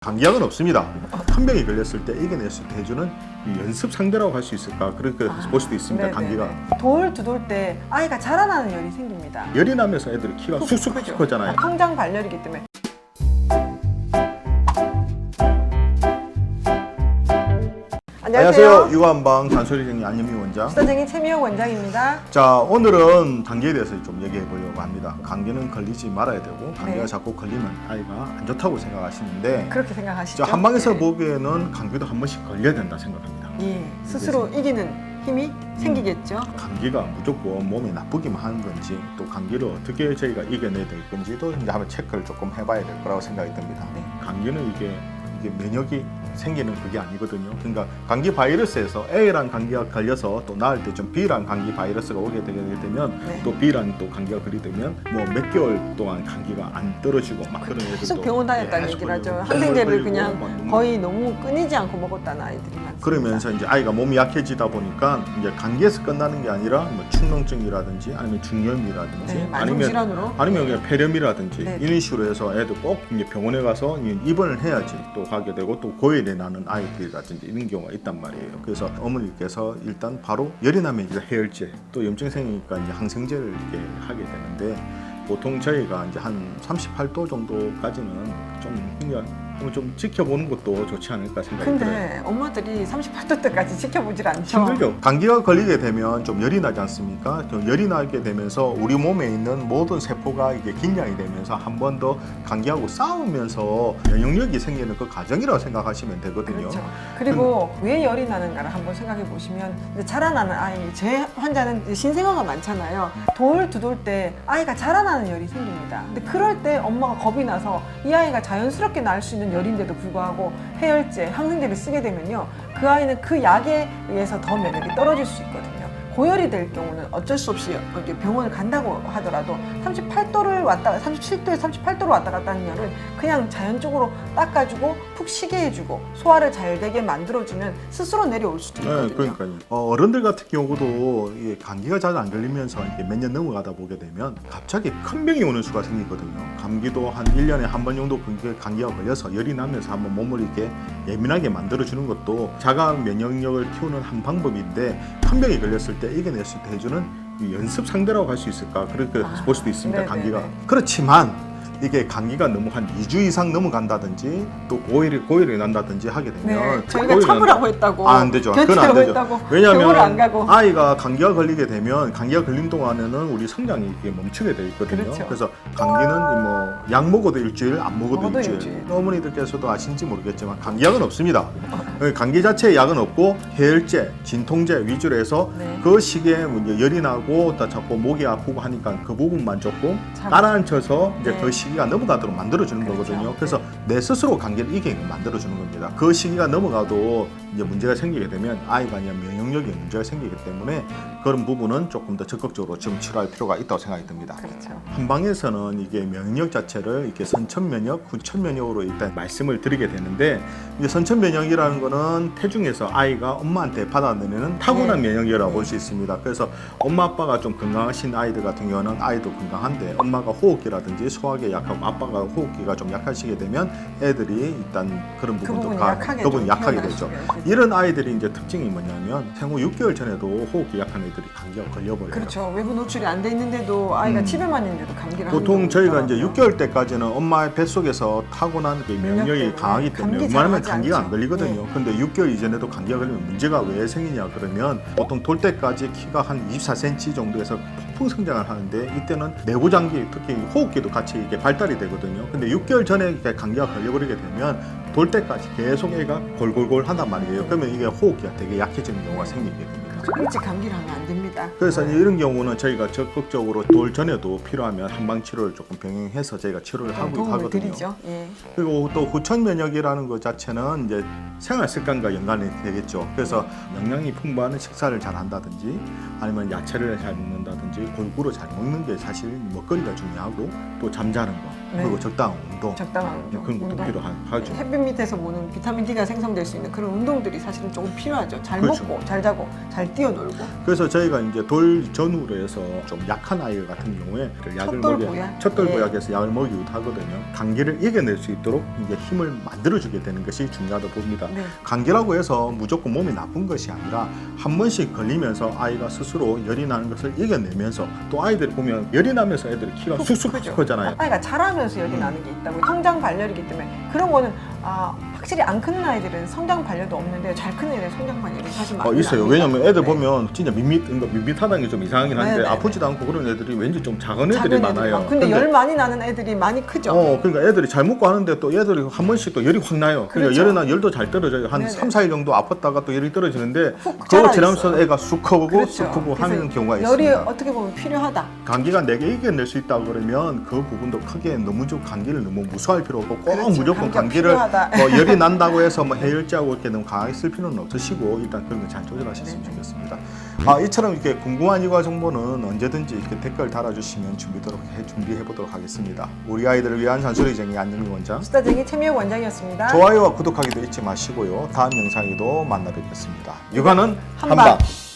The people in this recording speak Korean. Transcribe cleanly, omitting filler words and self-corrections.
감기약은 없습니다. 한 병이 걸렸을 때 이겨낼 수 있게 해주는 연습 상대라고 할 수 있을까 그렇게 볼 수도 있습니다. 네네네. 감기가 돌 두 돌 때 아이가 자라나는 열이 생깁니다. 열이 나면서 애들이 키가 쑥쑥 크죠. 크잖아요. 성장 발열이기 때문에. 안녕하세요. 유한방 잔소리쟁이 안현미 원장. 수다쟁이 최미영 원장입니다. 자, 오늘은 감기에 대해서 좀 얘기해 보려고 합니다. 감기는 걸리지 말아야 되고 감기가 네. 자꾸 걸리면 아이가 안 좋다고 생각하시는데 그렇게 생각하시죠? 자, 한방에서 네. 보기에는 감기도 한 번씩 걸려야 된다 생각합니다. 예, 스스로 이기는 힘이 생기겠죠. 감기가 무조건 몸에 나쁘기만 하는 건지 또 감기를 어떻게 저희가 이겨내야 될 건지도 이제 한번 체크를 조금 해봐야 될 거라고 생각이 듭니다. 네. 감기는 이게 면역이 생기는 그게 아니거든요. 그러니까 감기 바이러스에서 A란 감기가 걸려서 또 나을 때 좀 B란 감기 바이러스가 오게 되게 되면 네. 또 B란 또 감기가 걸리되면 뭐 몇 개월 동안 감기가 안 떨어지고 막 그런 애들도 계속 병원 다녔다는 계속 얘기를 하죠. 걸리고 항생제를 걸리고 그냥 막 눈물 거의 너무 끊이지 않고 먹었다는 아이들이 많습니다. 그러면서 이제 아이가 몸이 약해지다 보니까 이제 감기에서 끝나는 게 아니라 뭐 축농증이라든지 아니면 중염이라든지 네, 아니면 만성질환으로. 아니면 그냥 폐렴이라든지 네. 이런 식으로 해서 애들 꼭 이제 병원에 가서 입원을 해야지 또 하게 되고 또 고열이 나는 아이들이라든지 이런 경우가 있단 말이에요. 그래서 어머니께서 일단 바로 열이 나면 이제 해열제 또 염증 생기니까 이제 항생제를 이렇게 하게 되는데 보통 저희가 이제 한 38도 정도까지는 좀 그냥 한번 좀 지켜보는 것도 좋지 않을까 생각이 들어요. 근데 엄마들이 38도 때까지 지켜보질 않죠. 힘들죠. 감기가 걸리게 되면 좀 열이 나지 않습니까? 좀 열이 나게 되면서 우리 몸에 있는 모든 세포가 이게 긴장이 되면서 한 번 더 감기하고 싸우면서 면역력이 생기는 그 과정이라고 생각하시면 되거든요. 그렇죠. 그리고 왜 열이 나는가를 한번 생각해 보시면 이제 자라나는 아이, 제 환자는 이제 신생아가 많잖아요. 돌 두 돌 때 아이가 자라나는 열이 생깁니다. 근데 그럴 때 엄마가 겁이 나서 이 아이가 자연스럽게 날 수 있는 열인데도 불구하고 해열제, 항생제를 쓰게 되면요, 그 아이는 그 약에 의해서 더 면역이 떨어질 수 있거든요. 고열이 될 경우는 어쩔 수 없이 이렇게 병원을 간다고 하더라도 37도를 왔다 37도에 38도로 왔다 갔다 하는 열은 그냥 자연적으로 닦아주고 푹 쉬게 해주고 소화를 잘 되게 만들어주면 스스로 내려올 수도 있거든요. 네, 그러니까요. 어른들 같은 경우도 이게 감기가 잘 안 걸리면서 이게 몇 년 넘어가다 보게 되면 갑자기 큰 병이 오는 수가 생기거든요. 감기도 한 1년에 한 번 정도 감기가 걸려서 열이 나면서 한번 몸을 이렇게 예민하게 만들어주는 것도 자가 면역력을 키우는 한 방법인데 한 병이 걸렸을 때 이겨낼 수 있게 해주는 연습 상대라고 할 수 있을까 그렇게 볼 수도 있습니다. 네네네. 감기가. 그렇지만 이게 감기가 너무 한 2주 이상 넘어간다든지 또 고열이 난다든지 하게 되면 네, 저희가 참으라고 했다고, 안 되죠. 그건 안 견디라고 되죠. 했다고 왜냐하면 병원을 안 가고. 아이가 감기가 걸리게 되면 감기가 걸린 동안에는 우리 성장이 이게 멈추게 돼 있거든요. 그렇죠. 그래서 감기는 뭐 약 먹어도 일주일, 안 먹어도 먹어도 일주일. 일주일. 어머니들께서도 아신지 모르겠지만 감기약은 없습니다. 감기 자체에 약은 없고 해열제, 진통제 위주로 해서 네. 그 시기에 이제 열이 나고 또 자꾸 목이 아프고 하니까 그 부분만 조금 참. 가라앉혀서 이제 네. 그 시기가 넘어가도록 만들어주는 그렇죠. 거거든요. 그래서 내 스스로 감기를 이기게 만들어주는 겁니다. 그 시기가 넘어가도 이제 문제가 생기게 되면 아이가 아니라 면역력에 문제가 생기기 때문에 그런 부분은 조금 더 적극적으로 좀 치료할 필요가 있다고 생각이 듭니다. 그렇죠. 한방에서는 이게 면역 자체를 이렇게 선천면역, 후천면역으로 일단 말씀을 드리게 되는데 이제 선천면역이라는 거는 태중에서 아이가 엄마한테 받아내는 타고난 네. 면역이라고 볼 수 있습니다. 그래서 엄마 아빠가 좀 건강하신 아이들 같은 경우는 아이도 건강한데 엄마가 호흡기라든지 소화기에 약하고 아빠가 호흡기가 좀 약하시게 되면 애들이 일단 그런 부분도 부분이 약하게 좀 되죠. 태어날 수 이런 아이들이 이제 특징이 뭐냐면 생후 6개월 전에도 호흡기 약한 애들이 감기가 걸려버려요. 그렇죠. 외부 노출이 안 돼 있는데도 아이가 집에만 있는데도 감기를 보통 하는 저희가 경우가 이제 있더라고요. 6개월 때까지는 엄마의 뱃속에서 타고난 그 면역 면역력이 때문에 강하기 때문에 감기 웬만하면 잘하지 감기가 안 않죠. 걸리거든요. 근데 6개월 이전에도 감기가 걸리면 문제가 왜 생기냐 그러면 보통 돌 때까지 키가 한 24cm 정도에서 폭풍 성장을 하는데 이때는 내부장기 특히 호흡기도 같이 이렇게 발달이 되거든요. 근데 6개월 전에 이렇게 감기가 걸려버리게 되면 돌 때까지 계속 애가 골골골 한단 말이에요. 그러면 이게 호흡기가 되게 약해지는 경우가 생기게 됩니다. 일찍 감기를 하면 안 됩니다. 그래서 이런 경우는 저희가 적극적으로 돌 전에도 필요하면 한방 치료를 조금 병행해서 저희가 치료를 하고 도움을 하거든요. 드리죠. 예. 그리고 또 후천 면역이라는 것 자체는 이제 생활 습관과 연관이 되겠죠. 그래서 영양이 풍부한 식사를 잘 한다든지 아니면 야채를 잘 먹는다든지 골고루 잘 먹는 게 사실 먹거리가 중요하고 또 잠자는 거 네. 그리고 적당한 운동 적당한 운동. 그런 것도 운동. 필요하죠. 햇빛 밑에서 모는 비타민 D가 생성될 수 있는 그런 운동들이 사실은 조금 필요하죠. 잘 그렇죠. 먹고, 잘 자고, 잘 잘 뛰어놀고. 그래서 저희가 이제 돌 전후로 해서 좀 약한 아이 같은 경우에 약을 촛돌 보약. 촛돌 예. 보약에서 약을 먹이기도 하거든요. 감기를 이겨낼 수 있도록 이제 힘을 만들어주게 되는 것이 중요하다 봅니다. 네. 감기라고 해서 무조건 몸이 나쁜 것이 아니라 한 번씩 걸리면서 아이가 스스로 열이 나는 것을 이겨내면서 또 아이들이 보면 열이 나면서 애들이 키가 쑥쑥 크죠. 크잖아요. 아이가 자라면서 열이 나는 게 있다고. 성장 발열이기 때문에 그런 거는 확실히 안 크는 아이들은 성장 발열도 없는데 잘 크는 애들은 성장 발열이 사실 많이 있어요. 납니다. 왜냐면 애들 네. 보면 진짜 밋밋하다는 게 좀 이상하긴 한데 네네네. 아프지도 않고 그런 애들이 왠지 좀 작은 애들이 작은 애들이 많아요. 많고. 근데 열 많이 나는 애들이 많이 크죠. 그러니까 애들이 잘 먹고 하는데 또 애들이 한 번씩 또 열이 확 나요. 그러니까 그렇죠. 열이 나 열도 잘 떨어져요. 한 네네. 3, 4일 정도 아팠다가 또 열이 떨어지는데 훅 그거 자라 지나면서 있어요. 애가 쑥 크고 그렇죠. 쑥 크고 그래서 하는 경우가 열이 있습니다. 어떻게 보면 필요하다. 감기가 내게 이겨낼 수 있다 그러면 그 부분도 크게 너무 좀 감기를 너무 무서워할 필요 없고 꼭 그렇죠. 무조건 감기가 감기를 필요하다. 뭐 열이 난다고 해서 뭐 해열제하고 이렇게 너무 강하게 쓸 필요는 없으시고 일단 그런 거 잘 조절하셨으면 네네. 좋겠습니다. 이처럼 이렇게 궁금한 이과 정보는 언제든지 이렇게 댓글 달아주시면 준비해 보도록 하겠습니다. 우리 아이들을 위한 잔소리쟁이 안영미 원장. 수다쟁이 최미혁 원장이었습니다. 좋아요와 구독하기도 잊지 마시고요. 다음 영상에도 만나 뵙겠습니다. 육아는 한방.